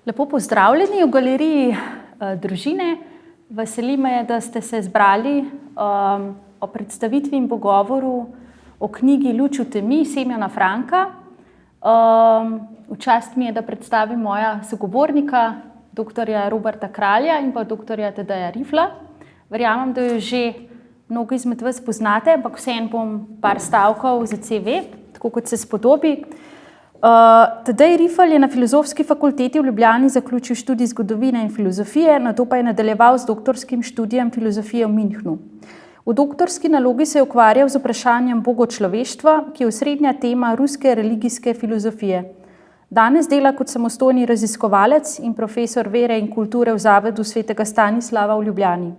Lepo pozdravljeni v galeriji družine. Veseli me, da ste se zbrali o predstavitvi in pogovoru o knjigi Luč v temi Semjana Franka. V čast mi je, da predstavim moja sogovornika, doktorja Roberta Kralja in pa doktorja Tadeja Rifla. Verjamem, da jo že mnogo izmed vas poznate, ampak vseeno bom par stavkov za CV, tako kot se spodobi. Tadej Rifl je na Filozofski fakulteti v Ljubljani zaključil študij zgodovine in filozofije, nato pa je nadaljeval z doktorskim študijem filozofije v Münchnu. V doktorski nalogi se je ukvarjal z vprašanjem bogočloveštva, ki je osrednja tema ruske religijske filozofije. Danes dela kot samostojni raziskovalec in profesor vere in kulture v Zavodu svetega Stanislava v Ljubljani.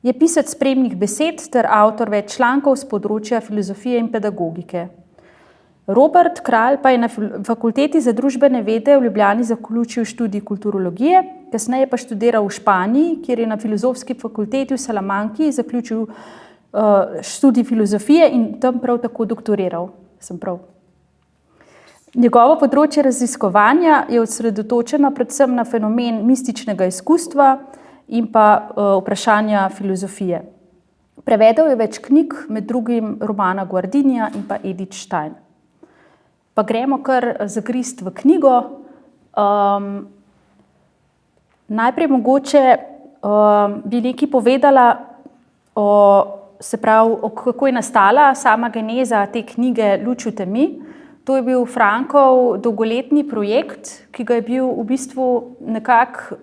Je pisec spremnih besed ter avtor več člankov s področja filozofije in pedagogike. Robert Kralj pa je na Fakulteti za družbene vede v Ljubljani zaključil študij kulturologije, kasneje pa študiral v Španiji, kjer je na Filozofski fakulteti v Salamanki zaključil študij filozofije in tam prav tako doktoriral. Sem prav. Njegovo področje raziskovanja je osredotočeno predvsem na fenomen mističnega izkustva in pa vprašanja filozofije. Prevedel je več knjig, med drugim romana Guardinija in pa Edith Stein. Pa gremo kar zagrist v knjigo. Najprej mogoče bi nekaj povedala kako je nastala sama geneza te knjige Luč v temi. To je bil Frankov dolgoletni projekt, ki ga je bil v bistvu nekako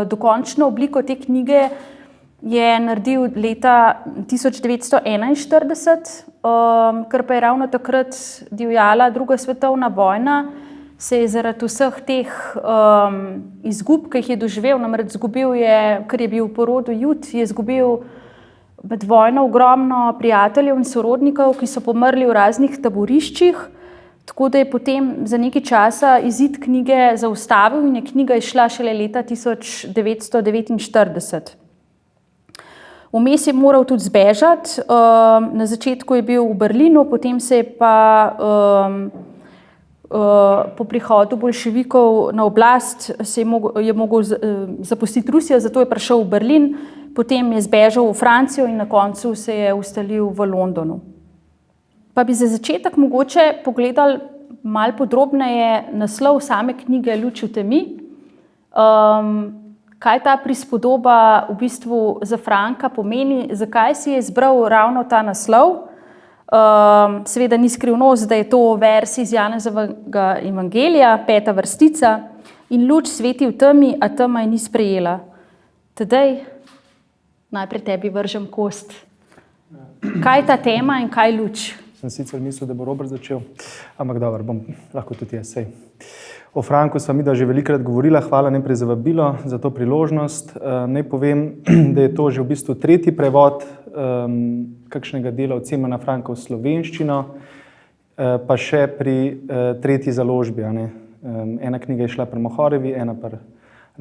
dokončno obliko te knjige je naredil leta 1941, ker pa je ravno takrat divjala druga svetovna vojna, se je zaradi vseh teh izgub, ki jih je doživel, namreč izgubil je, ker je bil v porodu Jud, je izgubil med vojno ogromno prijateljev in sorodnikov, ki so pomrli v raznih taboriščih, tako da je potem za nekaj časa izid knjige zaustavil in je knjiga izšla šele leta 1949. Vmes je moral tudi zbežati, na začetku je bil v Berlinu, potem se je pa po prihodu boljševikov na oblast je mogel zapustiti Rusijo, zato je prišel v Berlin, potem je zbežal v Francijo in na koncu se je ustalil v Londonu. Pa bi za začetek mogoče pogledali malo podrobneje naslov same knjige Luč v temi. Kaj ta prispodoba v bistvu za Franka pomeni, zakaj si je izbral ravno ta naslov. Seveda ni skrivnost, da je to vers iz Janezovega evangelija, 5. vrstica, in luč sveti v temi, a tema je ni sprejela. Tadej, najprej tebi vržem kost. Kaj je ta tema in kaj luč? Sem sicer mislil, da bo Robert začel, ampak dobro, bom lahko tudi jaz. O Franku sva midva že velikokrat govorila, hvala najprej za vabilo, za to priložnost. Naj povem, da je to že v bistvu tretji prevod kakšnega dela od Semjana Franka v slovenščino, pa še pri tretji založbi. Ena knjiga je šla pri Mohorevi, ena pri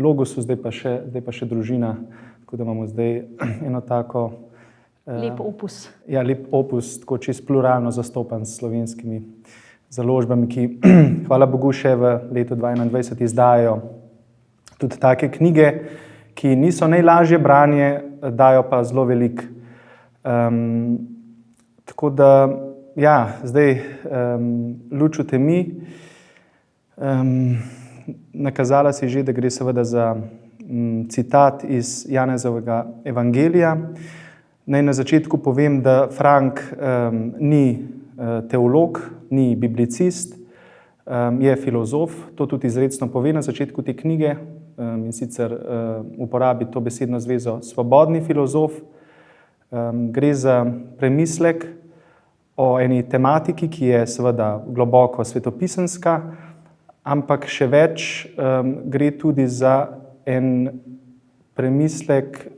Logosu, zdaj pa še družina, tako da imamo zdaj eno tako lep opus. Ja, lep opus, tako čisto pluralno zastopan s slovenskimi založbami, ki, hvala Bogu, še v letu 2021 izdajajo tudi take knjige, ki niso najlažje branje, dajo pa zelo veliko. Tako da, ja, zdaj Luč v temi. Nakazala si že, da gre seveda za citat iz Janezovega evangelija. Naj na začetku povem, da Frank ni teolog, ni biblicist, je filozof, to tudi izrecno pove na začetku te knjige, in sicer uporabi to besedno zvezo svobodni filozof. Gre za premislek o eni tematiki, ki je seveda globoko svetopisemska, ampak še več gre tudi za en premislek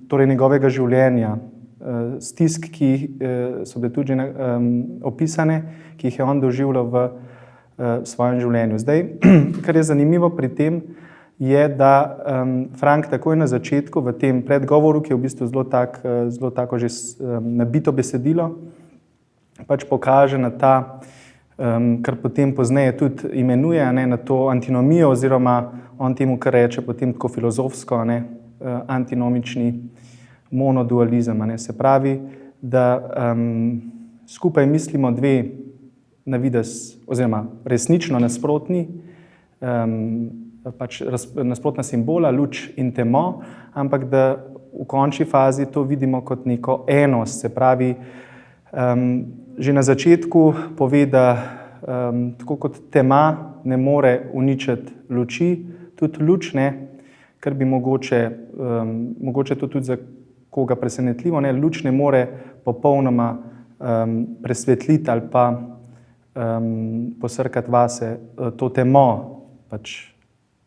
torej njegovega življenja, stisk, ki so bile tudi opisane, ki jih je on doživljal v svojem življenju. Zdaj, kar je zanimivo pri tem, je, da Frank takoj na začetku, v tem predgovoru, ki je v bistvu zelo tako že nabito besedilo, pač pokaže na ta kar potem pozneje tudi imenuje, ne, na to antinomijo, oziroma on temu, kar reče potem tako filozofsko, ne, antinomični monodualizem. Ne. Se pravi, da skupaj mislimo dve navidez, oziroma resnično nasprotni, pač nasprotna simbola, luč in temo, ampak da v končni fazi to vidimo kot neko enost. Se pravi, že na začetku pove, da tako kot tema ne more uničiti luči, tudi luč ne, kar bi mogoče to tudi za koga presenetljivo, ne, luč ne more popolnoma presvetliti ali pa posrkati vase to temo, pač,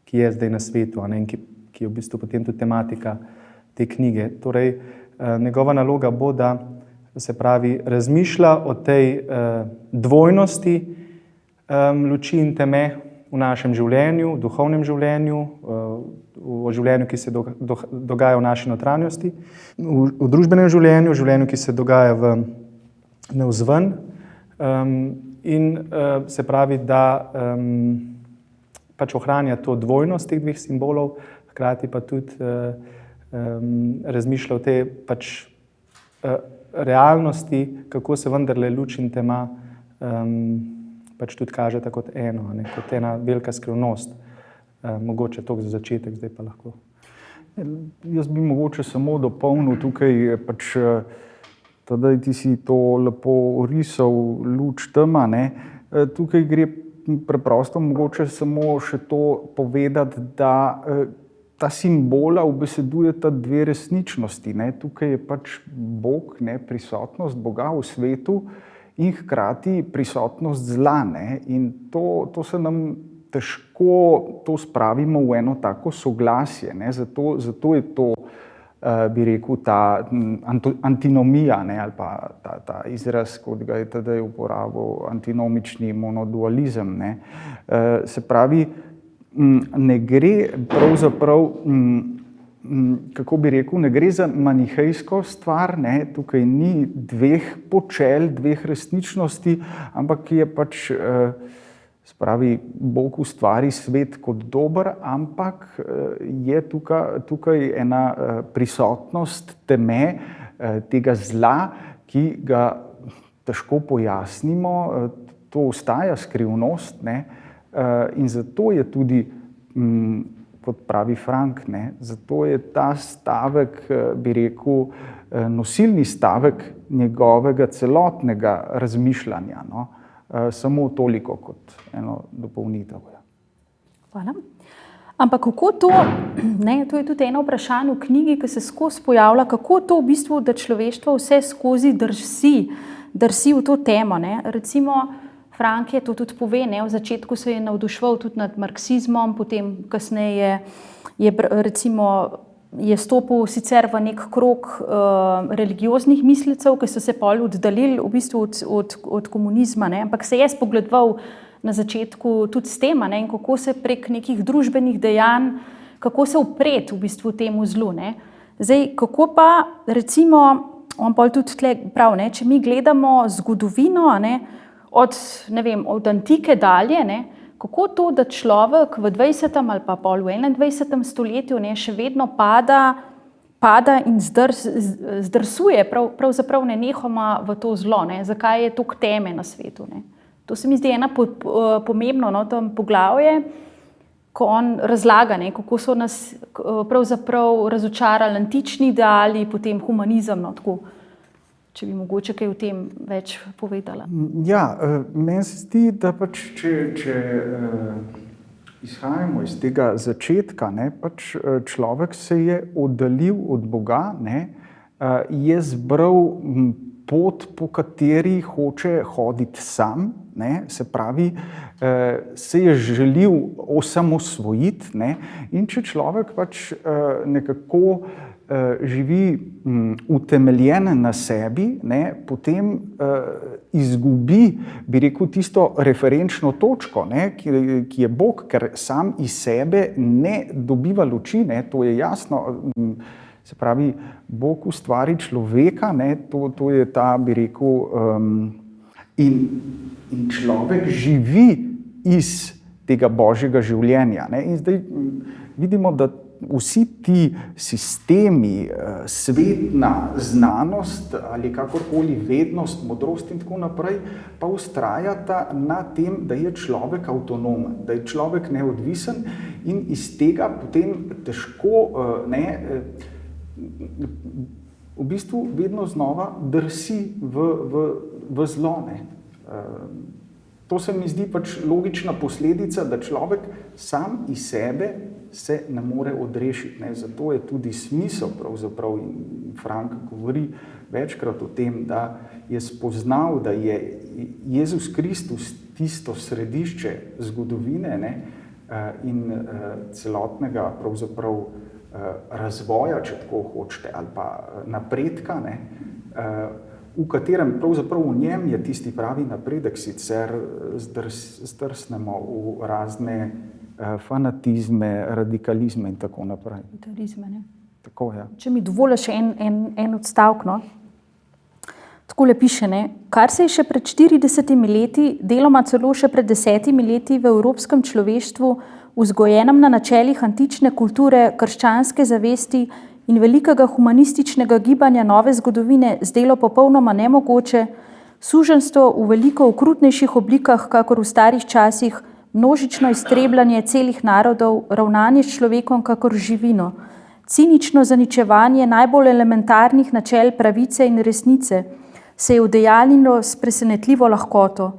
ki je zdaj na svetu, ne, in ki je v bistvu potem tudi tematika te knjige. Torej, njegova naloga bo, da se pravi, razmišlja o tej dvojnosti luči in teme v našem življenju, v duhovnem življenju, v življenju, ki se dogaja v naši notranjosti, v družbenem življenju, v življenju, ki se dogaja navzven, in se pravi, da pač ohranja to dvojnost teh dveh simbolov, hkrati pa tudi razmišlja o tej pač realnosti, kako se vendarle luč in tema pač tudi kažeta kot eno, ne, kot ena velika skrivnost. Mogoče toliko za začetek, zdaj pa lahko. Jaz bi mogoče samo dopolnil tukaj, pač tadej ti si to lepo orisal, luč, tema, ne. Tukaj gre preprosto mogoče samo še to povedati, da ta simbola ubesedujeta dve resničnosti, ne. Tukaj je pač Bog, ne, prisotnost Boga v svetu in hkrati prisotnost zla, ne. In to se nam težko to spravimo v eno tako soglasje, ne. Zato je to, bi rekel, ta antinomija, ne, ali pa ta izraz, kot ga je tedaj uporabil, antinomični monodualizem, ne. Se pravi, ne gre pravzaprav, kako bi rekel, ne gre za manihejsko stvar, ne, tukaj ni dveh počel, dveh resničnosti, ampak je pač, se pravi, Bog ustvari svet kot dober, ampak je tukaj ena prisotnost teme, tega zla, ki ga težko pojasnimo, to ostaja skrivnost, ne, in zato je tudi, kot pravi Frank, ne, zato je ta stavek, bi rekel, nosilni stavek njegovega celotnega razmišljanja, no. Samo toliko kot eno dopolnitev. Hvala. Ampak kako to, ne, to je tudi eno vprašanje v knjigi, ki se skozi pojavlja, kako to v bistvu, da človeštvo vse skozi drsi v to temo, ne. Recimo, Frank je to tudi pove, ne, v začetku se je navduševal tudi nad marksizmom, potem kasneje je stopil sicer v nek krog religioznih mislecev, ki so se pol oddalili v bistvu od komunizma, ne, ampak se je spogledoval na začetku tudi s tem, ne, in kako se prek nekih družbenih dejanj, kako se upreti v bistvu temu zlu, ne. Zdaj, kako pa recimo, on pol tudi tle prav, ne, če mi gledamo zgodovino, ne, od antike dalje, ne, kako to, da človek v 20. ali pa pol v 21. stoletju, ne, še vedno pada in zdrsuje pravzaprav nenehoma v to zlo, ne, zakaj je toliko teme na svetu, ne. To se mi zdi ena pomembno, no, tam poglavje, ko on razlaga, ne, kako so nas pravzaprav razočarali antični ideali, potem humanizem, no, tako. Če bi mogoče kaj o tem več povedala. Ja, meni se zdi, da pač, če izhajamo iz tega začetka, ne, pač človek se je oddaljil od Boga, ne, je zbral pot, po kateri hoče hoditi sam, ne, se pravi, se je želel osamosvojiti, ne, in če človek pač nekako živi utemeljen na sebi, ne, potem izgubi, bi rekel, tisto referenčno točko, ne, ki je Bog, ker sam iz sebe ne dobiva luči, ne, to je jasno. Se pravi, Bog ustvari človeka, ne, to je ta, bi rekel, In človek živi iz tega božjega življenja. Ne? In zdaj vidimo, da vsi ti sistemi, svetna znanost ali kakorkoli vednost, modrost in tako naprej, pa vztrajata na tem, da je človek avtonomen, da je človek neodvisen in iz tega potem težko v bistvu vedno znova drsi v zlo. To se mi zdi pač logična posledica, da človek sam iz sebe se ne more odrešiti. Ne. Zato je tudi smisel, pravzaprav, in Frank govori večkrat o tem, da je spoznal, da je Jezus Kristus tisto središče zgodovine, ne, in celotnega pravzaprav razvoja, če tako hočete, ali pa napredka, ne, v katerem pravzaprav v njem je tisti pravi napredek, sicer zdrsnemo v razne fanatizme, radikalizme in tako naprej. Tako, ja. Če mi dovoliš en odstavek, no? Takole piše, ne? Kar se je še pred 40 leti, deloma celo še pred 10 leti v evropskem človeštvu, vzgojenem na načelih antične kulture, krščanske zavesti in velikega humanističnega gibanja nove zgodovine zdelo popolnoma nemogoče, suženjstvo v veliko okrutnejših oblikah, kakor v starih časih, množično iztrebljanje celih narodov, ravnanje s človekom kakor živino, cinično zaničevanje najbolj elementarnih načel pravice in resnice, se je udejanjilo s presenetljivo lahkoto.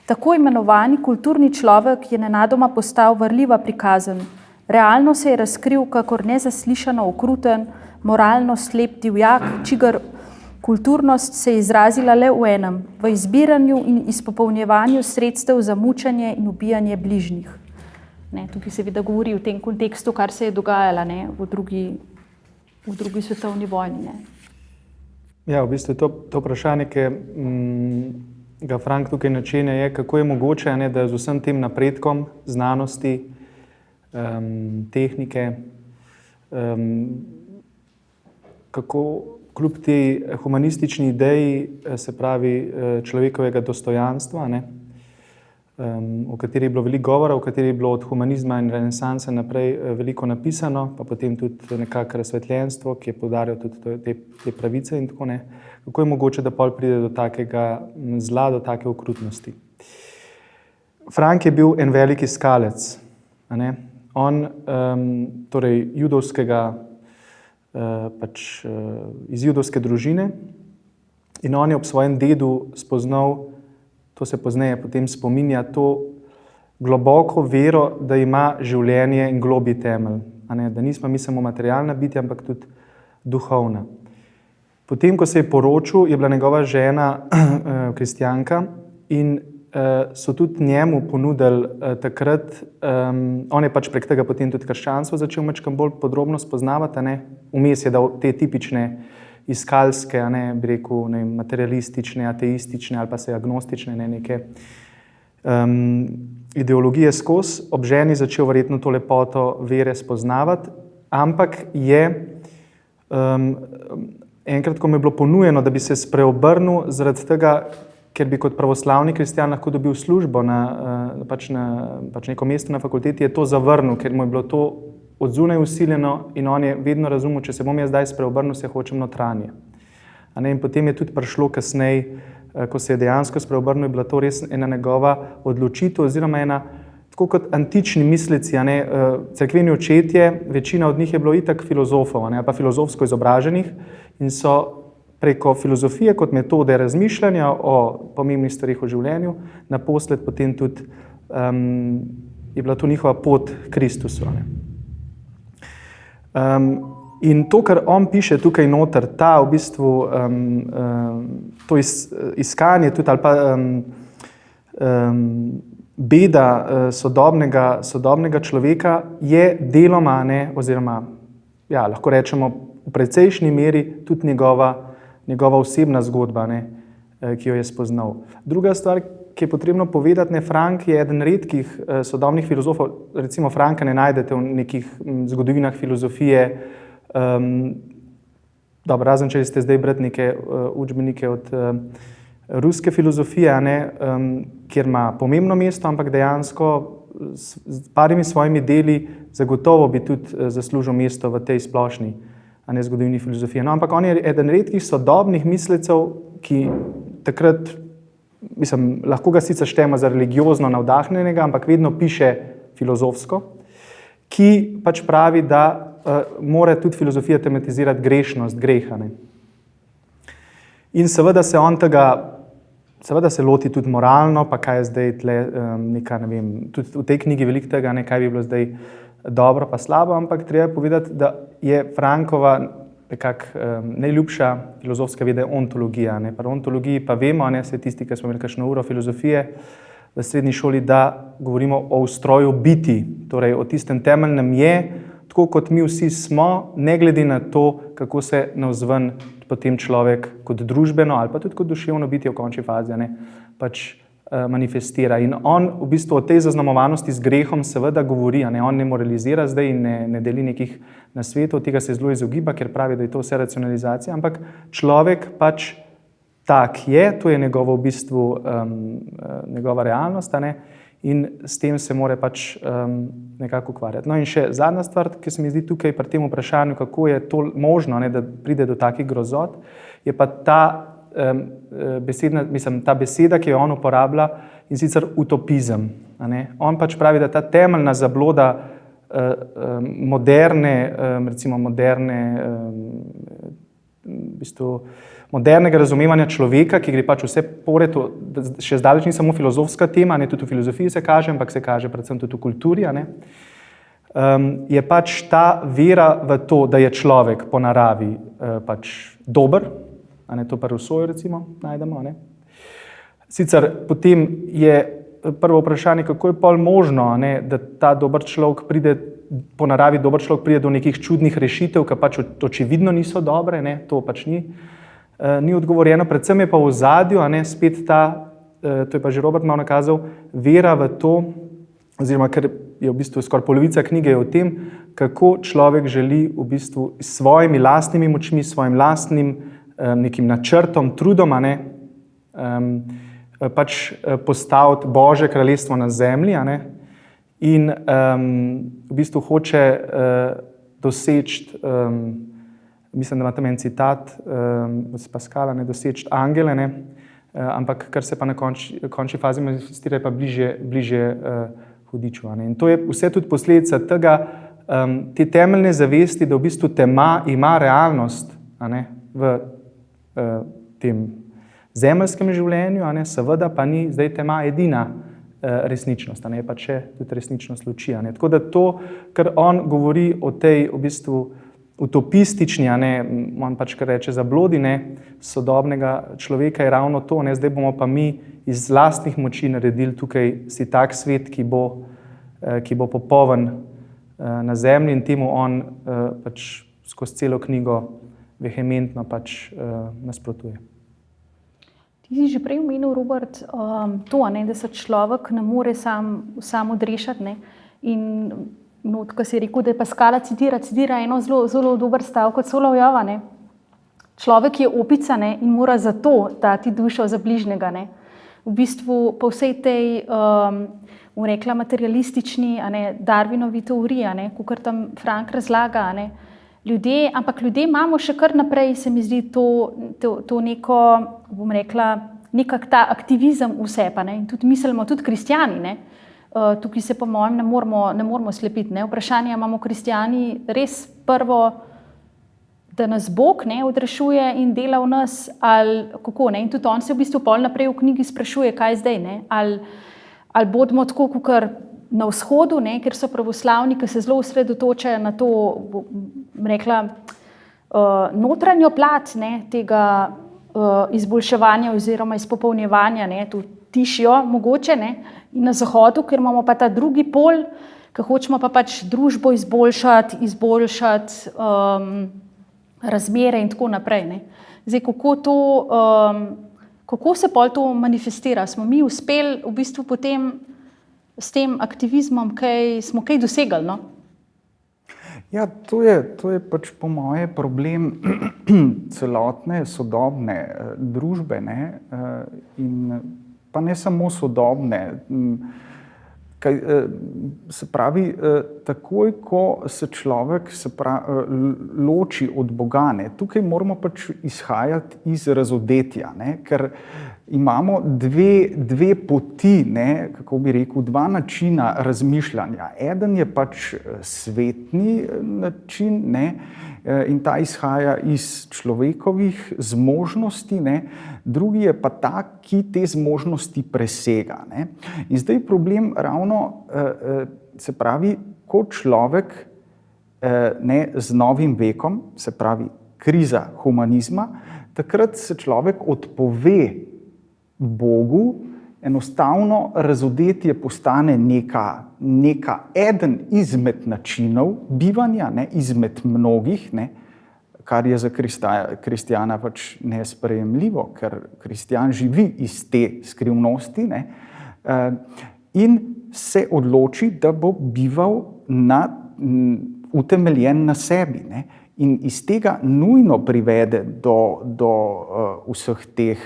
Tako imenovani kulturni človek je nenadoma postal varljiva prikazan. Realno se je razkril kakor nezaslišano okruten, moralno slep divjak, čigar kulturnost se je izrazila le v enem, v izbiranju in izpopolnjevanju sredstev za mučenje in ubijanje bližnjih. Ne, tukaj se seveda govori v tem kontekstu, kar se je dogajalo, ne, v drugi svetovni vojni. Ne. Ja, v bistvu to vprašanje, ki ga Frank tukaj načenja, je, kako je mogoče, ne, da z vsem tem napredkom znanosti, tehnike, kako kljub tej humanistični ideji, se pravi človekovega dostojanstva, ne, o kateri je bilo veliko govora, o kateri je bilo od humanizma in renesanse naprej veliko napisano, pa potem tudi nekako razsvetljenstvo, ki je poudarjal tudi te pravice in tako ne. Kako je mogoče, da pol pride do takega zla, do take okrutnosti? Frank je bil en velik iskalec. Ne? On, torej judovskega, iz judovske družine, in on je ob svojem dedu spoznal, to se pozneje potem spominja, to globoko vero, da ima življenje in globlji temelj. Da nismo mi samo materialna bitja, ampak tudi duhovna. Potem, ko se je poročil, je bila njegova žena kristjanka in so tudi njemu ponudili takrat, on je pač prek tega potem tudi krščanstvo začel malo bolj podrobno spoznavati, vmes je dal te tipične iskalske, bi rekel, materialistične, ateistične ali pa se agnostične neke ideologije skozi, ob ženi začel verjetno to lepoto vere spoznavati, ampak je enkrat, ko mu je bilo ponujeno, da bi se spreobrnil zaradi tega, ker bi kot pravoslavni kristjan lahko dobil službo na neko mesto na fakulteti, je to zavrnil, ker mu je bilo to od zunaj usiljeno in on je vedno razumel, če se bom jaz zdaj spreobrnil, se hočem notranje. In potem je tudi prišlo kasneje, ko se je dejansko spreobrnil, je bila to res ena njegova odločitev oziroma ena, tako kot antični mislici, cerkveni očetje, večina od njih je bilo itak filozofov, ali pa filozofsko izobraženih in so preko filozofije kot metode razmišljanja o pomembnih stvarih v življenju, naposled potem tudi je bila to njihova pot k Kristusu. In to, kar on piše tukaj noter, ta v bistvu to iskanje tudi ali pa beda sodobnega človeka je deloma, oziroma lahko rečemo v precejšnji meri tudi njegova osebna zgodba, ki jo je spoznal. Druga stvar, ki je potrebno povedati, Frank je eden redkih sodobnih filozofov, recimo Franka ne najdete v nekih zgodovinah filozofije, razen če ste zdaj brati neke učbenike od ruske filozofije, kjer ima pomembno mesto, ampak dejansko s parimi svojimi deli zagotovo bi tudi zaslužil mesto v tej splošni zgodovini filozofije. No, ampak on je eden redkih sodobnih mislecev, ki takrat, lahko ga sicer štejemo za religiozno navdahnjenega, ampak vedno piše filozofsko, ki pač pravi, da mora tudi filozofija tematizirati grešnost, greha. In seveda se on tega, seveda se loti tudi moralno, pa kaj je zdaj tle neka, ne vem, tudi v tej knjigi veliko tega, kaj bi bilo zdaj dobro pa slabo, ampak treba povedati, da je Frankova najljubša filozofska veda ontologija. Pri ontologiji pa vemo, se tisti, ki smo imeli kakšno uro filozofije v srednji šoli, da govorimo o ustroju biti, torej o tistem temeljnem je, tako kot mi vsi smo, ne glede na to, kako se navzven potem človek kot družbeno ali pa tudi kot duševno bitje v končni fazi pač manifestira. In on v bistvu o tej zaznamovanosti z grehom seveda govori, on ne moralizira zdaj in ne deli nekih nasvetov, tega se zelo izogiba, ker pravi, da je to vse racionalizacija, ampak človek pač tak je, to je njegovo v bistvu njegova realnost, in s tem se mora pač nekako ukvarjati. No in še zadnja stvar, ki se mi zdi tukaj pri tem vprašanju, kako je to možno, da pride do takih grozot, je pa ta ta beseda, ki jo on uporablja, in sicer utopizem. On pač pravi, da ta temeljna zabloda modernega razumevanja človeka, ki gre pač vse pored, še zdaleč ni samo filozofska tema, tudi v filozofiji se kaže, ampak se kaže predvsem tudi v kulturi, je pač ta vera v to, da je človek po naravi pač dober, to pa Rousseau recimo najdemo. Sicer potem je prvo vprašanje, kako je pol možno, da ta dober človek pride, po naravi dober človek pride do nekih čudnih rešitev, ki pač očividno niso dobre, to pač ni odgovorjeno. Predvsem je pa v ozadju, spet ta, to je pa že Robert malo nakazal, vera v to, oziroma ker je v bistvu skoraj polovica knjige je o tem, kako človek želi v bistvu s svojimi lastnimi močmi, svojim lastnim nekim načrtom, trudom, pač postaviti Božje kraljestvo na zemlji, in v bistvu hoče doseči, mislim, da ima tam en citat od Pascala, doseči angele, ampak kar se pa na končni fazi manifestira, je pa bližje hudiču. In to je vse tudi posledica tega, te temeljne zavesti, da v bistvu tema ima realnost v tem zemeljskem življenju, seveda pa ni zdaj tema edina resničnost, je pa še tudi resničnost luči. Tako da to, kar on govori o tej v bistvu utopistični, on pač kar reče zablodi sodobnega človeka, je ravno to, zdaj bomo pa mi iz lastnih moči naredili tukaj si tak svet, ki bo popoln na zemlji, in temu on pač skozi celo knjigo vehementno pač nasprotuje. Ti si že prej omenil, Robert, to, da se človek ne more sam odrešiti. In ko si rekel, da je Pascala citira eno zelo dober stavek od Solovjova. Človek je opica in mora zato dati dušo za bližnjega. V bistvu po vsej tej, rekla, materialistični Darwinovi teoriji, kakor tam Frank razlaga, ampak ljudje imamo še kar naprej, se mi zdi, to neko, bom rekla, nekak ta aktivizem vse, in tudi mislimo, tudi kristjani, tukaj se po mojem ne moramo slepiti. Vprašanje, imamo kristjani res prvo, da nas Bog odrešuje in dela v nas, ali kako, in tudi on se v bistvu pol naprej v knjigi sprašuje, kaj zdaj, ali bodimo tako, kakor na vzhodu, ker so pravoslavni, ki se zelo osredotočajo na to, rekla, notranjo plat tega izboljševanja oziroma izpopolnjevanja, to tišijo mogoče, in na zahodu, ker imamo pa ta drugi pol, ki hočemo pa pač družbo izboljšati razmere in tako naprej. Zdaj, kako se pol to manifestira? Smo mi uspeli v bistvu potem s tem aktivizmom smo kaj dosegli, no? Ja, to je pač po moje problem celotne sodobne družbe, ne? In pa ne samo sodobne. Se pravi, takoj, ko se človek loči od Boga, ne? Tukaj moramo pač izhajati iz razodetja, ne? Ker imamo dve poti, ne, kako bi rekel, dva načina razmišljanja. Eden je pač svetni način, ne, in ta izhaja iz človekovih zmožnosti, ne, drugi je pa ta, ki te zmožnosti presega, ne. In zdaj problem ravno, se pravi, ko človek ne, z novim vekom, se pravi kriza humanizma, takrat se človek odpove Bogu, enostavno razodetje postane eden izmed načinov bivanja, ne, izmed mnogih, ne, kar je za kristjana pač nesprejemljivo, ker kristjan živi iz te skrivnosti, ne, in se odloči, da bo bival utemeljen na sebi, ne. In iz tega nujno privede do vseh teh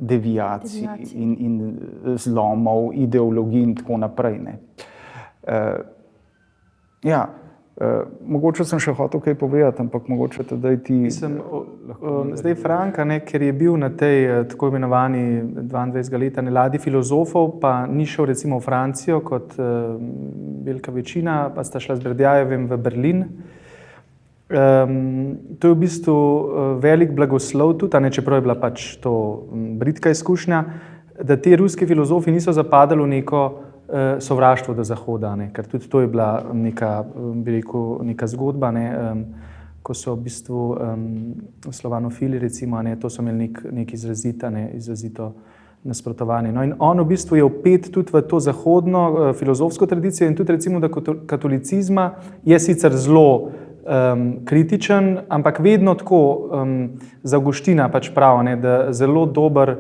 deviacij in zlomov, ideologij in tako naprej. Ne. Mogoče sem še hotel kaj povedati, ampak mogoče tedaj ti... Zdaj Frank, ker je bil na tej tako imenovani 22 leta ladji filozofov, pa ni šel recimo v Francijo kot velika večina, pa sta šla z Berdjajevim v Berlin. To je v bistvu velik blagoslov tudi, čeprav je bila pač to britka izkušnja, da ti ruski filozofi niso zapadali v neko sovraštvo do Zahoda, ker tudi to je bila neka zgodba, ko so v bistvu slovanofili, recimo, to so imeli nek izrazito nasprotovanje. No, in on v bistvu je vpet tudi v to zahodno filozofsko tradicijo in tudi recimo, da katolicizma je sicer zelo kritičen, ampak vedno tako za Avguština pač prav, da zelo dober,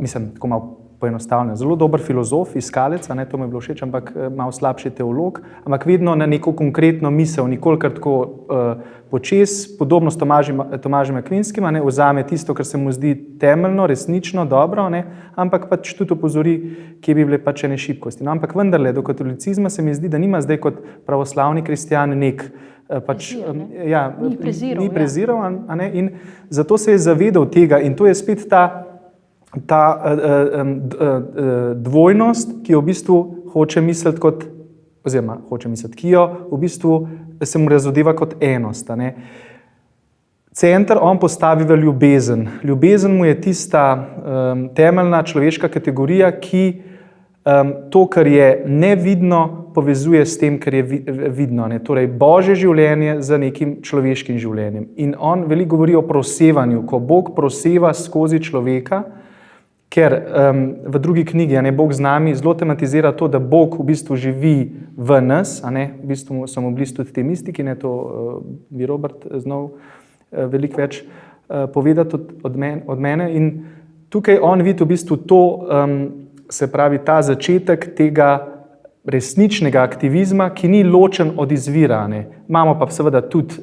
mislim, tako malo poenostavljeno, zelo dober filozof, iskalec, to mi je bilo všeč, ampak malo slabši teolog, ampak vedno na neko konkretno misel, nikolikor tako počez, podobno s Tomažem Akvinskim, vzame tisto, kar se mu zdi temeljno, resnično, dobro, ampak pač tudi opozori, kje bi bile pač ene šibkosti. No, ampak vendarle, do katolicizma se mi zdi, da nima zdaj kot pravoslavni kristjan ni preziral, in zato se je zavedal tega in to je spet ta dvojnost, ki jo v bistvu hoče misliti kot, oziroma ki jo v bistvu se mu razodeva kot enost. Center on postavi v ljubezen. Ljubezen mu je tista temeljna človeška kategorija, ki to, kar je nevidno, povezuje s tem, kar je vidno. Torej, Božje življenje z nekim človeškim življenjem. In on veliko govori o prosevanju, ko Bog proseva skozi človeka, ker v drugi knjigi, Bog z nami, zelo tematizira to, da Bog v bistvu živi v nas, v bistvu so mu blizu tudi te mistiki, to bi Robert znal veliko več povedati od mene. In tukaj on vidi v bistvu to, se pravi ta začetek tega resničnega aktivizma, ki ni ločen od izvira. Imamo pa seveda tudi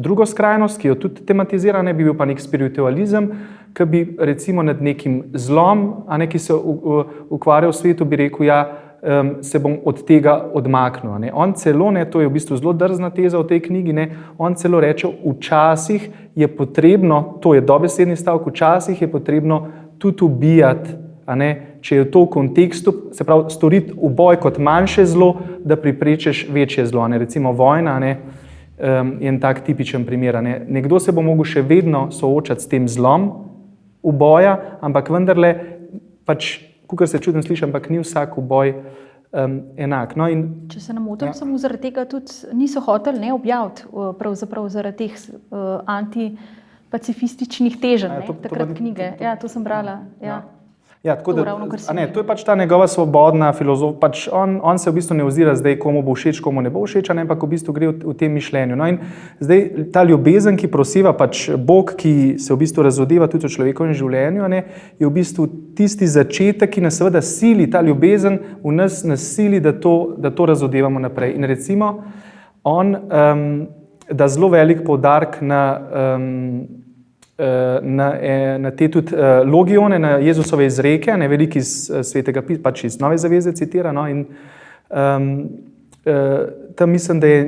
drugo skrajnost, ki jo tudi tematizira, bi bil pa nek spiritualizem, ki bi recimo nad nekim zlom, ki se ukvarja v svetu, bi rekel, se bom od tega odmaknil. On celo, to je v bistvu zelo drzna teza v tej knjigi, on celo reče, včasih je potrebno, to je dobesedni stavek, včasih je potrebno tudi ubijati, če je to v kontekstu, se pravi, storiti uboj kot manjše zlo, da preprečiš večje zlo. Recimo vojna je en tak tipičen primer. Nekdo se bo mogel še vedno soočati s tem zlom uboja, ampak vendarle, pač, kakor se čudno sliši, ampak ni vsak uboj enak. No, in, če se ne motim, samo zaradi tega tudi niso hoteli objaviti, pravzaprav zaradi teh antipacifističnih teženj, takrat knjige. Ja, to sem brala. Ja, tako To da, ravno, kar si a ne, omenil. to je pač ta njegova svobodna filozofija. Pač on se v bistvu ne ozira zdaj, komu bo všeč, komu ne bo všeč, a ne, ampak v bistvu gre v tem mišljenju. No in zdaj ta ljubezen, ki proseva, pač Bog, ki se v bistvu razodeva tudi v človekovem življenju, a ne, je v bistvu tisti začetek, ki nas seveda sili, ta ljubezen v nas sili, da to razodevamo naprej. In recimo, on da zelo velik poudarek na te tudi logione, na Jezusove izreke, ne veliki iz svetega pisma, pač iz Nove zaveze citira, no, in tam mislim, da je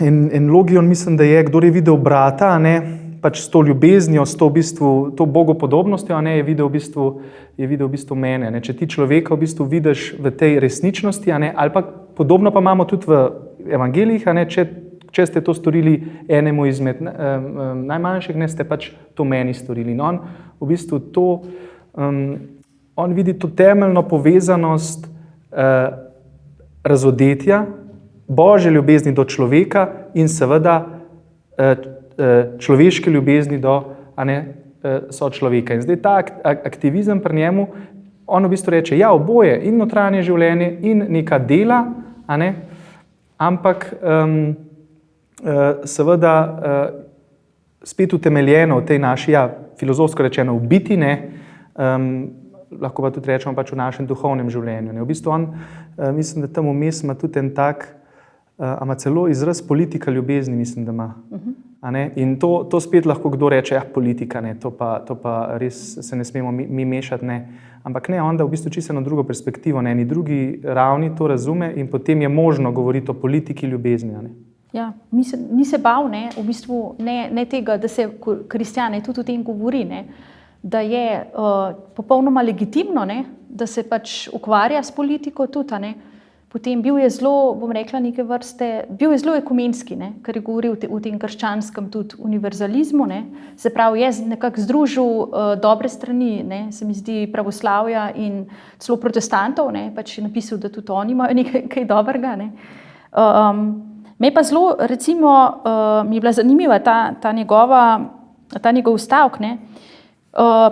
en logion, mislim, da je, kdor je videl brata, ne, pač s to ljubeznijo, s to v bistvu, to bogopodobnostjo, ne, je videl v bistvu mene, ne. Če ti človeka v bistvu vidiš v tej resničnosti, a ne, ali pa podobno pa imamo tudi v evangelijih, a ne, če ste to storili enemu izmed najmanjših, ne, ste pač to meni storili. In on v bistvu on vidi to temeljno povezanost razodetja, Božje ljubezni do človeka in seveda človeške ljubezni do sočloveka. In zdaj ta aktivizem pri njemu, on v bistvu reče, ja, oboje, in notranje življenje, in neka dela, a ne, ampak seveda spet utemeljeno v tej naši, ja, filozofsko rečeno, v biti, ne, lahko pa tudi rečemo pač v našem duhovnem življenju. Ne. V bistvu on, mislim, da tam vmes ima tudi en tak, ama celo izraz politika ljubezni, mislim, da ima. A ne? In to spet lahko kdo reče, ja, politika, ne, to pa res se ne smemo mi mešati, ne. Ampak ne, on da v bistvu čisto na drugo perspektivo, na eni drugi ravni to razume in potem je možno govoriti o politiki ljubezni. A ne. Ja, ni se bal, ne, v bistvu ne tega, da se kristjane tudi o tem govori, ne, da je popolnoma legitimno, ne, da se pač ukvarja s politiko tudi, ne. Potem bil je zelo, bom rekla, neke vrste, bil je zelo ekumenski, ne, ker je govoril o tem krščanskem tudi univerzalizmu, ne, se pravi, je nekako združil dobre strani, ne, se mi zdi, pravoslavja in celo protestantov, ne, pač je napisal, da tudi oni imajo nekaj dobrega, ne. Me pa zelo, recimo, mi je bila zanimiva ta njegov stavek, ne,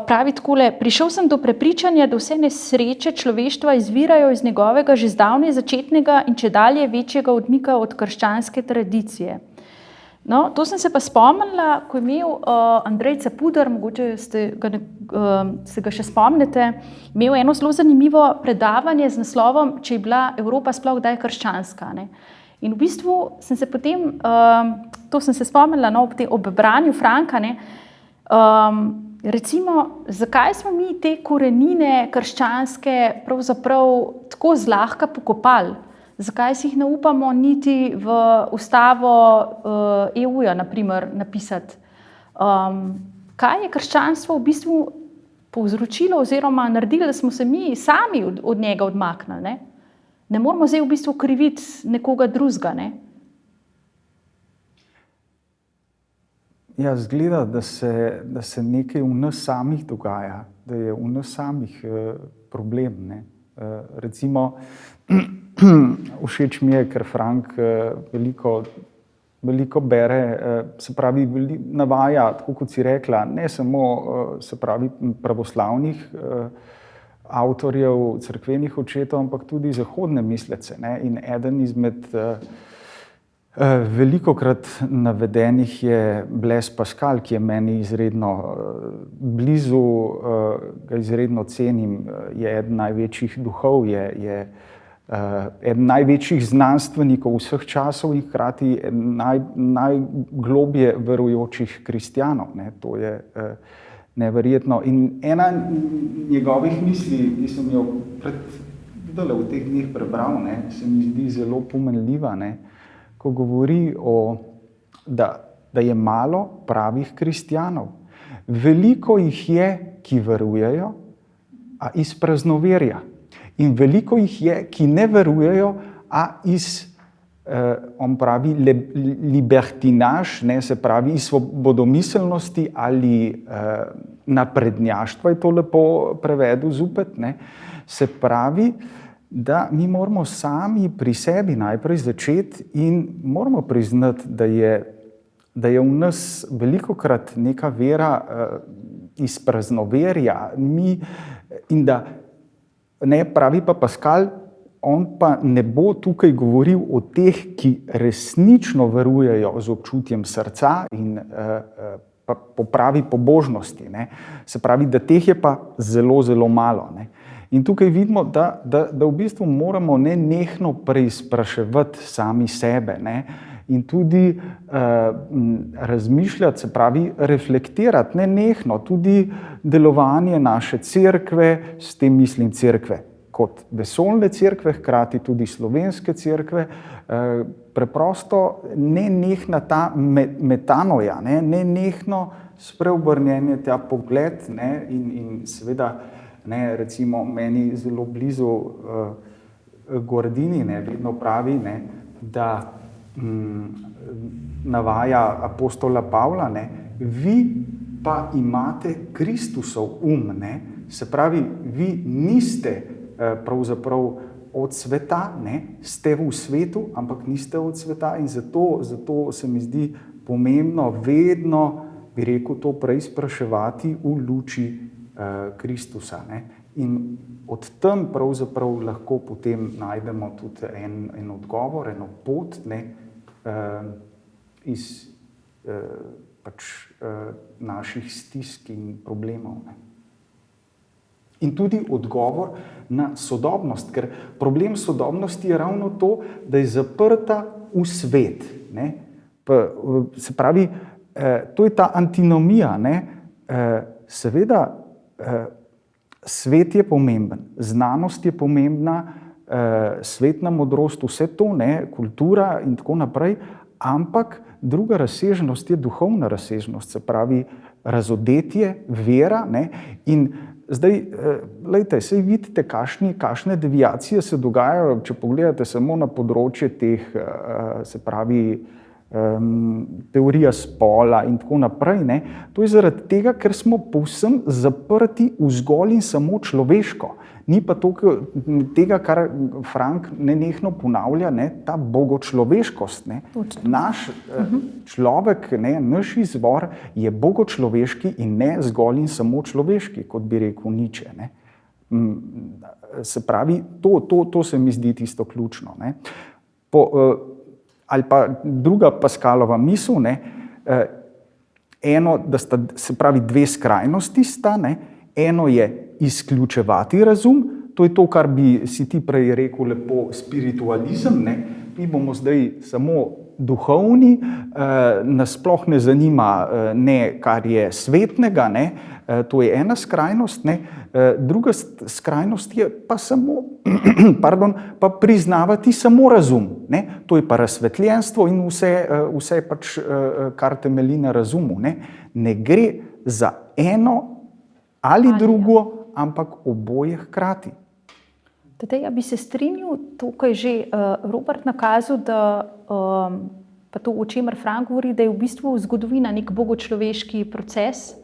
pravi takole, prišel sem do prepričanja, da vse nesreče človeštva izvirajo iz njegovega že zdavnaj začetnega in čedalje večjega odmika od krščanske tradicije. No, to sem se pa spomnila, ko je imel Andrej Capuder, mogoče se ga še spomnite, imel eno zelo zanimivo predavanje z naslovom, če je bila Evropa sploh kdaj krščanska, ne. In v bistvu sem se potem, to sem se spomnila, no, ob branju Franka, ne, recimo, zakaj smo mi te korenine krščanske pravzaprav tako zlahka pokopali? Zakaj si jih ne upamo niti v ustavo EU-ja, naprimer, napisati? Kaj je krščanstvo v bistvu povzročilo oziroma naredilo, da smo se mi sami od njega odmaknili, ne? Ne moramo zdaj v bistvu kriviti nekoga drugega, ne? Ja, zgleda, da se nekaj v nas samih dogaja, da je v nas samih problem, ne. Recimo, všeč mi je, ker Frank veliko bere, se pravi, navaja, tako kot si rekla, ne samo, se pravi, pravoslavnih avtorjev, cerkvenih očetov, ampak tudi zahodne mislece, ne. In eden izmed velikokrat navedenih je Blaise Pascal, ki je meni izredno blizu, ga izredno cenim, je eden največjih duhov, je eden največjih znanstvenikov vseh časov in hkrati najglobje verujočih kristjanov, ne. To je neverjetno. In ena njegovih misli, ki sem jo v teh dneh prebral, ne, se mi zdi zelo pomenljiva, ne, ko govori da je malo pravih kristjanov. Veliko jih je, ki verujejo, a iz praznoverja. In veliko jih je, ki ne verujejo, a iz, on pravi, libertinaž, ne, se pravi, iz svobodomiselnosti ali naprednjaštva, je to lepo prevedel zopet, ne, se pravi, da mi moramo sami pri sebi najprej začeti in moramo priznati, da je v nas velikokrat neka vera iz praznoverja. In da ne pravi pa Pascal, on pa ne bo tukaj govoril o teh, ki resnično verujejo z občutjem srca in pa po pravi pobožnosti. Ne. Se pravi, da teh je pa zelo, zelo malo. Ne. In tukaj vidimo, da v bistvu moramo nenehno preizpraševati sami sebe, ne. In tudi razmišljati, se pravi, reflektirati nenehno tudi delovanje naše cerkve, s tem mislim cerkve kot vesoljne cerkve, hkrati tudi slovenske cerkve, preprosto nenehna ta metanoja, nenehno spreobrnjenje, ta pogled, ne, in seveda, ne, recimo meni zelo blizu Guardini, ne, vedno pravi, ne, da navaja apostola Pavla, ne, vi pa imate Kristusov ne, se pravi, vi niste pravzaprav od sveta, ne, ste v svetu, ampak niste od sveta in zato se mi zdi pomembno vedno, bi rekel, to preizpraševati v luči Kristusa, ne. In od tam pravzaprav lahko potem najdemo tudi en odgovor, eno pot, ne, iz naših stisk in problemov. Ne. In tudi odgovor na sodobnost, ker problem sodobnosti je ravno to, da je zaprta v svet. Ne. Se pravi, to je ta antinomija. Ne. Seveda, svet je pomemben, znanost je pomembna, svetna modrost, vse to, ne, kultura in tako naprej, ampak druga razsežnost je duhovna razsežnost, se pravi razodetje, vera, ne, in zdaj, glejte, saj vidite, kakšne deviacije se dogajajo, če pogledate samo na področje teh, se pravi, teorija spola in tako naprej, ne. To je zaradi tega, ker smo povsem zaprti v zgolj in samo človeško. Ni pa tega, kar Frank nenehno ponavlja, ne, ta bogočloveškost. Ne. Naš človek, ne, naš izvor je bogočloveški in ne zgolj in samo človeški, kot bi rekel Nietzsche. Ne. Se pravi, to se mi zdi tisto ključno. Ne. Ali pa druga Pascalova misel, ne, eno, da sta, se pravi, dve skrajnosti sta, ne, eno je izključevati razum, to je to, kar bi si ti prej rekel lepo spiritualizem, ne, mi bomo zdaj samo duhovni, nas sploh ne zanima, ne, kar je svetnega, ne, to je ena skrajnost, ne, druga skrajnost je pa samo, pa priznavati samo razum, ne, to je pa razsvetljenstvo in vse pač, kar temelji na razumu, ne. Ne gre za eno ali drugo, ampak oboje hkrati. Tadej, ja bi se strinjal, tukaj že Robert nakazal, da pa to, o čemer Frank govori, da je v bistvu zgodovina nek bogočloveški proces,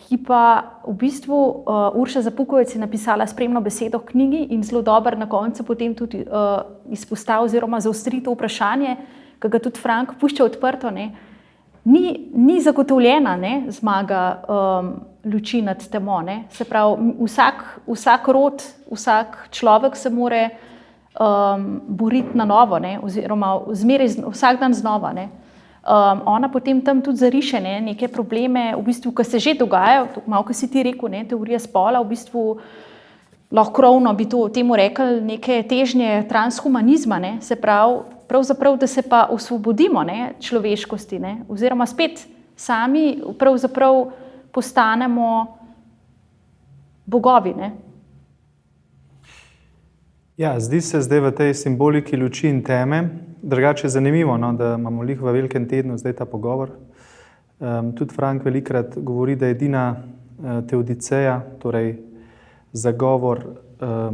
ki pa v bistvu Urša Zapukovec je napisala spremno besedo v knjigi in zelo dobro na koncu potem tudi izpostavil oziroma zaostri to vprašanje, ki ga tudi Frank pušča odprto, ne. Ni zagotovljena, ne, zmaga luči nad temo, ne. Se pravi, vsak rod, vsak človek se more boriti na novo, ne, oziroma vsak dan znova, ne. Ona potem tam tudi zariše, ne, neke probleme, v bistvu, ki se že dogajajo, malo, ko si ti rekel, ne, teorija spola, v bistvu lahko krovno bi temu rekli neke težnje transhumanizma, ne, se pravi, pravzaprav, da se pa osvobodimo, ne, človeškosti, ne, oziroma spet sami pravzaprav postanemo bogovi, ne. Ja, zdi se zdaj v tej simboliki luči in teme, drugače je zanimivo, no, da imamo lih v velikem tednu zdaj ta pogovor. Tudi Frank velikrat govori, da je edina teodiceja, torej zagovor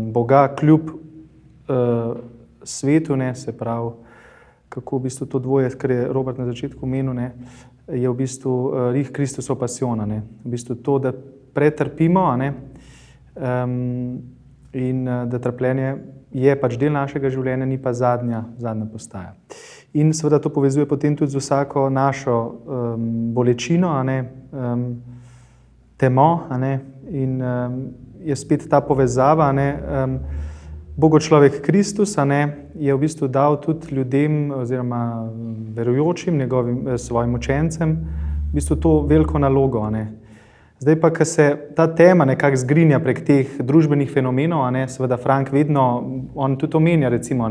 Boga kljub svetu, ne, se pravi, kako v bistvu to dvoje, kar je Robert na začetku omenil, ne, je v bistvu lih Kristusov pasiona, ne, v bistvu to, da pretrpimo, ne, in da trpljenje je pač del našega življenja, ni pa zadnja postaja. In seveda to povezuje potem tudi z vsako našo bolečino, temo, in je spet ta povezava, Bogočlovek Kristus, je v bistvu dal tudi ljudem oziroma verujočim, svojim učencem, v bistvu to veliko nalogo, Zdaj pa, ko se ta tema nekako zgrinja prek teh družbenih fenomenov, seveda Frank vedno, on tudi omenja, recimo,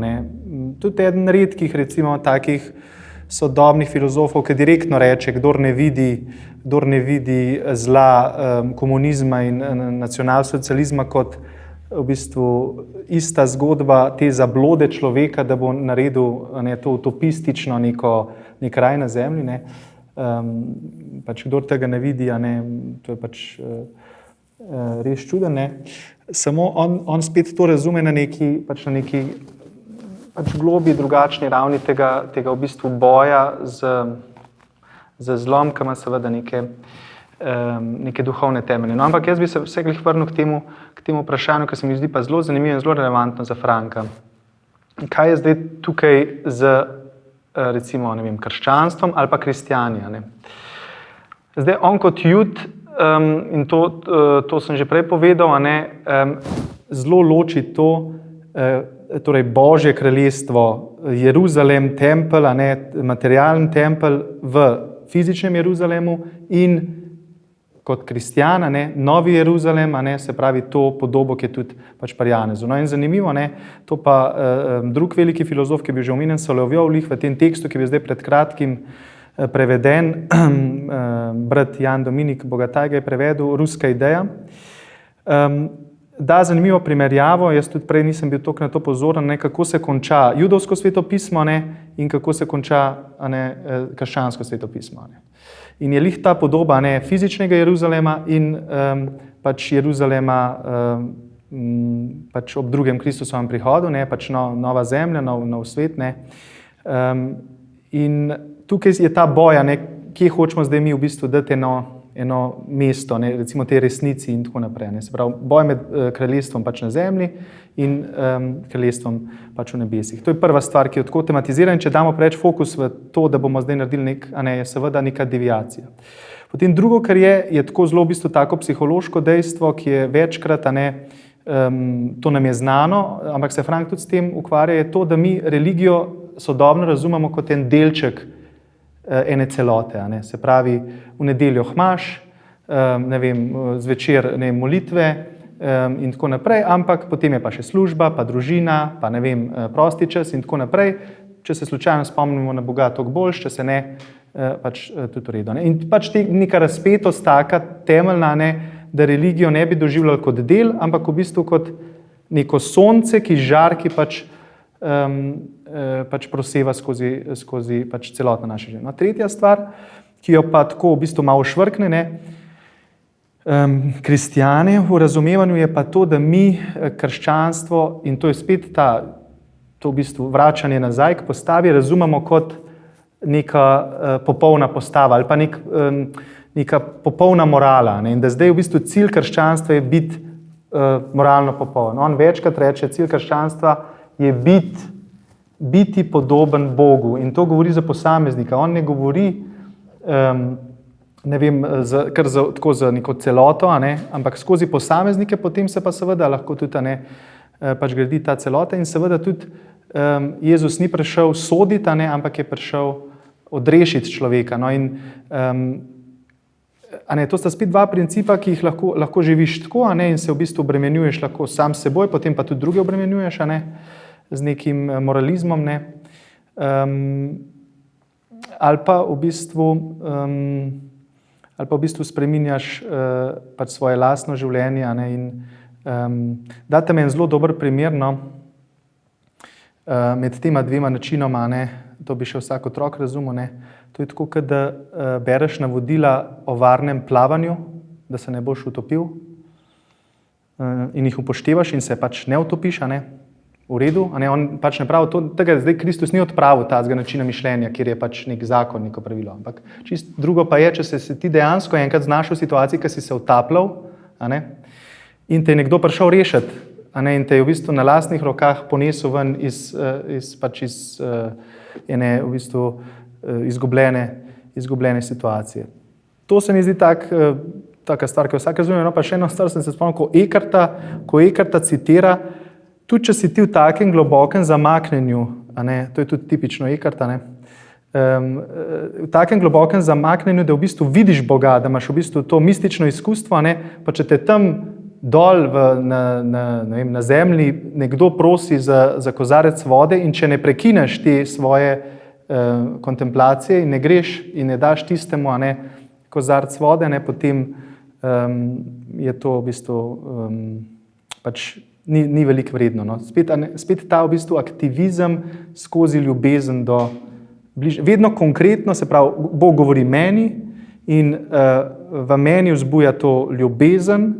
tudi eden redkih, recimo, takih sodobnih filozofov, ki direktno reče, kdor ne vidi zla komunizma in nacionalsocializma kot v bistvu ista zgodba te zablode človeka, da bo naredil to utopistično nek raj na zemlji, pač kdor tega ne vidi, to je pač res čuden. Samo on spet to razume na neki pač globi drugačni ravni tega v bistvu boja z zlom, ki ima seveda neke duhovne temelje. No, ampak jaz bi se vse glih vrnil k temu vprašanju, ki se mi zdi pa zelo zanimivo in zelo relevantno za Franka. Kaj je zdaj tukaj z recimo, krščanstvom ali pa kristjani. Zdaj, on kot Jud, in to sem že prej povedal, zelo loči to, torej Božje kraljestvo, Jeruzalem, tempelj, materialen tempelj v fizičnem Jeruzalemu in kot kristjan, novi Jeruzalem, se pravi to podobo, ki je tudi pač pri Janezu. No in zanimivo, to pa drug veliki filozof, ki je bil že omenjen, Solovjov, v tem tekstu, ki je bil zdaj pred kratkim preveden, brat Jan Dominik Bogataj ga je prevedel, Ruska ideja. Da zanimivo primerjavo, jaz tudi prej nisem bil toliko na to pozoren, kako se konča judovsko svetopismo in kako se konča krščansko svetopismo. In je lih ta podoba fizičnega Jeruzalema in pač Jeruzalema pač ob drugem Kristusovem prihodu, pač nova zemlja, nov svet. In tukaj je ta boja, kje hočemo zdaj mi v bistvu dati eno mesto, recimo tej resnici in tako naprej. Se pravi, boj med kraljestvom pač na zemlji in kraljestvom pač v nebesih. To je prva stvar, ki jo tako tematizira, in če damo preveč fokus v to, da bomo zdaj naredili je seveda neka deviacija. Potem drugo, kar je tako zelo v bistvu tako psihološko dejstvo, ki je večkrat, to nam je znano, ampak se Frank tudi s tem ukvarja, je to, da mi religijo sodobno razumemo kot en delček ene celote. Se pravi, v nedeljo hmaš, zvečer molitve in tako naprej, ampak potem je pa še služba, pa družina, pa prosti čas in tako naprej. Če se slučajno spomnimo na Boga, toliko boljš, če se ne, pač tudi v redu. In pač neka razpetost taka temeljna, da religijo ne bi doživljali kot del, ampak v bistvu kot neko sonce, ki žar, ki pač proseva skozi pač celotno naše življenje. Tretja stvar, ki jo pa tako v bistvu malo švrkne, kristjane v razumevanju, je pa to, da mi krščanstvo, in to je spet to v bistvu vračanje nazaj k postavi, razumemo kot neka popolna postava ali pa neka popolna morala. In da zdaj v bistvu cilj krščanstva je biti moralno popoln. On večkrat reče, cilj krščanstva je biti podoben Bogu, in to govori za posameznika. On ne govori tako za neko celoto, ampak skozi posameznike, potem se pa seveda lahko tudi pač gradi ta celota, in seveda tudi Jezus ni prišel soditi, ampak je prišel odrešiti človeka. No, in to sta spet dva principa, ki jih lahko živiš tako, in se v bistvu obremenjuješ lahko sam s seboj, potem pa tudi druge obremenjuješ z nekim moralizmom, ali pa v bistvu spreminjaš pač svoje lastno življenje. In date me en zelo dober primer, med tema dvema načinoma, to bi še vsak otrok razumel. To je tako, kot da bereš navodila o varnem plavanju, da se ne boš utopil, in jih upoštevaš in se pač ne utopiš, v redu. On pač ne pravi tega, zdaj Kristus ni odpravil tazga načina mišljenja, kjer je pač nek zakon, neko pravilo. Ampak čist drugo pa je, če se ti dejansko enkrat znašel v situaciji, ki si se utapljal, in te je nekdo prišel rešiti in te je v bistvu na lastnih rokah ponesel ven iz ene v bistvu izgubljene situacije. To se mi zdi taka stvar, ki jo vsak razume. No, pa še eno stvar sem se spomnil, ko Eckarta citira, tudi če si ti v takem globokem zamaknjenju, to je tudi tipično Eckarta, v takem globokem zamaknjenju, da v bistvu vidiš Boga, da imaš v bistvu to mistično izkustvo, pa če te tam dol na zemlji nekdo prosi za kozarec vode in če ne prekineš te svoje kontemplacije in ne greš in ne daš tistemu kozarec vode, potem je to v bistvu ni veliko vredno. No. Spet ta v bistvu aktivizem skozi ljubezen do bližnjega. Vedno konkretno, se pravi, Bog govori meni in v meni vzbuja to ljubezen,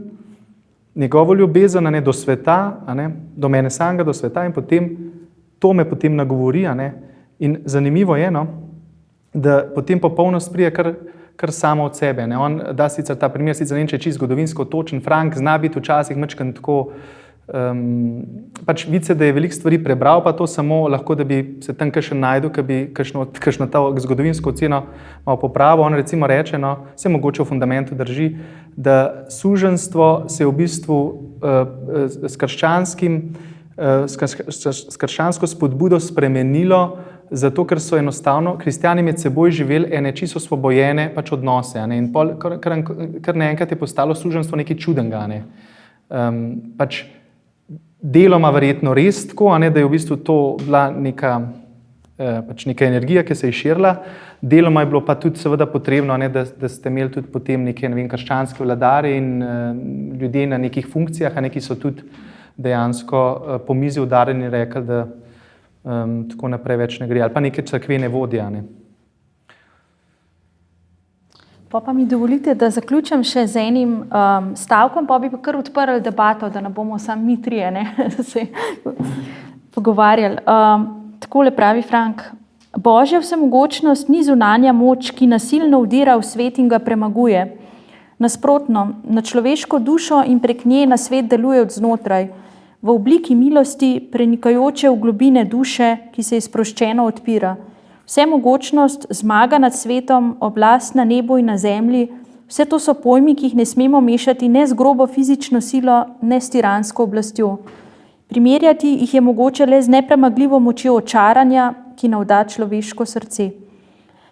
njegovo ljubezen do sveta, do mene samega, do sveta in potem to me potem nagovori. In zanimivo je, da potem popolnost pride kar samo od sebe. On da sicer ta primer, sicer ne vem, če je čisto zgodovinsko točen, Frank zna biti včasih majčkeno tako, vidi se, da je veliko stvari prebral, pa to samo lahko, da bi se tam kakšen najdel, ki bi kakšno ta zgodovinsko oceno malo popravil. On recimo reče, vse mogoče v fundamentu drži, da suženjstvo se je v bistvu s krščansko spodbudo spremenilo, zato ker so enostavno kristjani med seboj živeli ene čisto osvobojene odnose. In kar naenkrat je postalo suženjstvo nekaj čudenega. Deloma verjetno res tako, da je v bistvu to bila neka energija, ki se je širila, deloma je bilo pa tudi seveda potrebno, da ste imeli tudi potem neke krščanske vladarje in ljudje na nekih funkcijah, ki so tudi dejansko po mizi udarjeni in rekli, da tako naprej več ne gre, ali pa neke cerkvene vodje. Pa mi dovolite, da zaključim še z enim stavkom, pa bi pa kar odprli debato, da ne bomo samo mi trije se pogovarjali. Takole pravi Frank: Božja vsemogočnost ni zunanja moč, ki nasilno vdira v svet in ga premaguje. Nasprotno, na človeško dušo in prek nje na svet deluje od znotraj, v obliki milosti, prenikajoče v globine duše, ki se izproščeno odpira. Vsemogočnost, zmaga nad svetom, oblast na nebu in na zemlji, vse to so pojmi, ki jih ne smemo mešati ne z grobo fizično silo, ne s tiransko oblastjo. Primerjati jih je mogoče le z nepremagljivo močjo očaranja, ki navda človeško srce.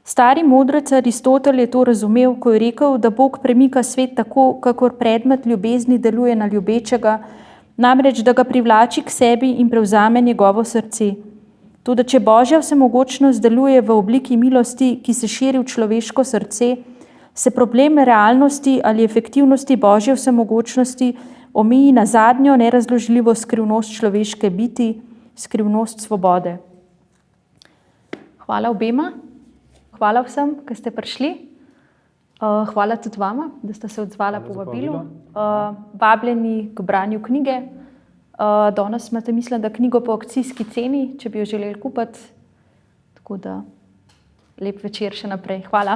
Stari modrec Aristotel je to razumel, ko je rekel, da Bog premika svet tako, kakor predmet ljubezni deluje na ljubečega, namreč da ga privlači k sebi in prevzame njegovo srce. Toda če Božja vsemogočnost deluje v obliki milosti, ki se širi v človeško srce, se problem realnosti ali efektivnosti Božje vsemogočnosti omeji na zadnjo nerazložljivo skrivnost človeške biti, skrivnost svobode. Hvala obema, hvala vsem, ki ste prišli. Hvala tudi vama, da ste se odzvala povabilu. Vabljeni k branju knjige. Danes imate, mislim, da knjigo po akcijski ceni, če bi jo želeli kupiti. Tako da lep večer še naprej. Hvala.